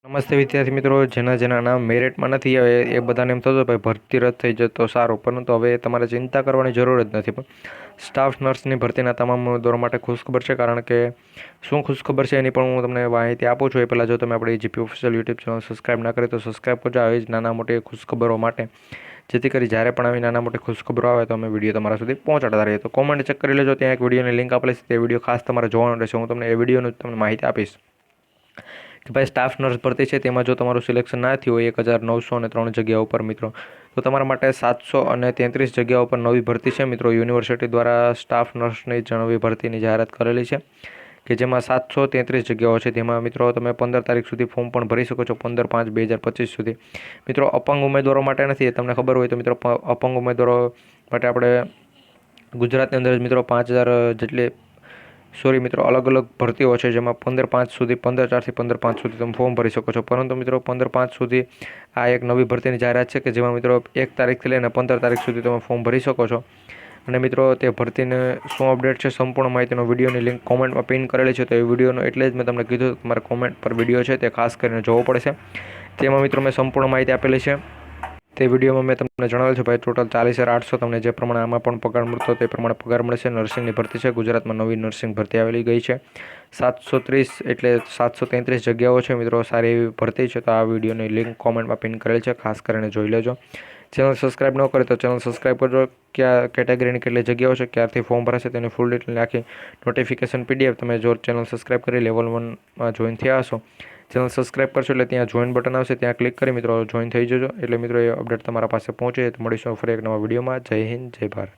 નમસ્તે વિદ્યાર્થી મિત્રો, જેના નામ મેરિટમાં નથી આવે એ બધાને એમ થતું ભાઈ ભરતી રદ થઈ જતો સારું, પરંતુ હવે તમારે ચિંતા કરવાની જરૂર જ નથી. પણ સ્ટાફ નર્સની ભરતીના તમામ ઉમેદવારો માટે ખુશખબર છે, કારણ કે શું ખુશખબર છે એની પણ હું તમને માહિતી આપું છું. એ પહેલાં જો તમે આપણી GP official YouTube channel subscribe ના કરી તો સબસ્ક્રાઈબ કરજો આવી જ નાના મોટી ખુશખબરો માટે, જેથી કરી જ્યારે પણ આવી નાના મોટી ખુશખબરો આવે તો અમે વિડીયો તમારા સુધી પહોંચાડતા રહીએ. તો કોમેન્ટ ચેક કરી લેજો, ત્યાં એક વિડીયોની લિંક આપેલી છે, તે વિડીયો ખાસ તમારે જોવાનો રહેશે. હું તમને એ વિડીયોનું તમને માહિતી આપીશ કે ભાઈ સ્ટાફ નર્સ ભરતી છે, તેમાં જો તમારું સિલેક્શન ના થયું હોય 1903 જગ્યાઓ ઉપર મિત્રો, તો તમારા માટે 733 જગ્યાઓ પર નવી ભરતી છે મિત્રો. યુનિવર્સિટી દ્વારા સ્ટાફ નર્સની નવી ભરતીની જાહેરાત કરેલી છે કે જેમાં 733 જગ્યાઓ છે. તેમાં મિત્રો તમે 15 તારીખ સુધી ફોર્મ પણ ભરી શકો છો, 15/5/2025 સુધી. મિત્રો અપંગ ઉમેદવારો માટે નથી, તમને ખબર હોય તો મિત્રો અપંગ ઉમેદવારો માટે આપણે ગુજરાતની અંદર મિત્રો 5000 જેટલી મિત્રો અલગ અલગ ભરતીઓ છે, જેમાં 15/5 સુધી 15/4થી 15/5 સુધી તમે ફોર્મ ભરી શકો છો. પરંતુ મિત્રો 15/5 સુધી આ એક નવી ભરતીની જાહેરાત છે કે જેમાં મિત્રો 1 તારીખથી લઈને 15 તારીખ સુધી તમે ફોર્મ ભરી શકો છો. અને મિત્રો તે ભરતીને શું અપડેટ છે, સંપૂર્ણ માહિતીનો વિડીયોની લિંક કોમેન્ટમાં પિન કરેલી છે. તો એ વિડીયોનો એટલે જ મેં તમને કીધું તમારે કોમેન્ટ પર વિડીયો છે તે ખાસ કરીને જોવો પડશે. તેમાં મિત્રો મેં સંપૂર્ણ માહિતી આપેલી છે. તે વિડીયોમાં મેં તમને જણાવેલ છે ભાઈ ટોટલ 40,800 તમને જે પ્રમાણે આમાં પણ પગાર મળતો તે પ્રમાણે પગાર મળશે. નર્સિંગની ભરતી છે, ગુજરાતમાં નવી નર્સિંગ ભરતી આવેલી ગઈ છે. 730 એટલે 733 જગ્યાઓ છે મિત્રો, સારી એવી ભરતી છે. તો આ વિડીયોની લિંક કોમેન્ટમાં પિન કરેલ છે, ખાસ કરીને જોઈ લેજો. ચેનલ સબસ્ક્રાઈબ ન કરે તો ચેનલ સબસ્ક્રાઈબ કરજો. કયા કેટેગરીની કેટલી જગ્યાઓ છે, ક્યારથી ફોર્મ ભરાશે તેની ફૂલ ડિટેલ આખી નોટિફિકેશન PDF તમે જો ચેનલ સબસ્ક્રાઈબ કરી લેવલ 1માં જોઈન થયા હશો, ચેનલ સબસ્ક્રાઈબ કરશો એટલે ત્યાં જોઈન બટન આવશે, ત્યાં ક્લિક કરી મિત્રો જોઈન થઈ જજો. એટલે મિત્રો એ અપડેટ તમારા પાસે પહોંચે. તો મળીશું ફરી એક નવા વિડીયોમાં. જય હિન્દ, જય ભારત.